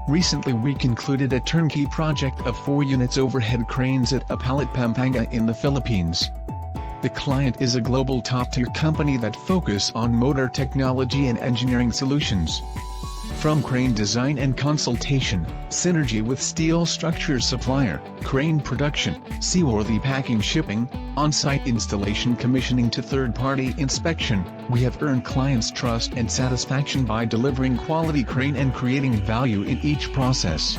Recently we concluded a turnkey project of 4 units overhead cranes at Apalit, Pampanga in the Philippines. The client is a global top-tier company that focus on motor technology and engineering solutions. From crane design and consultation, synergy with steel structures supplier, crane production, seaworthy packing shipping, on-site installation commissioning to third-party inspection, we have earned clients' trust and satisfaction by delivering quality crane and creating value in each process.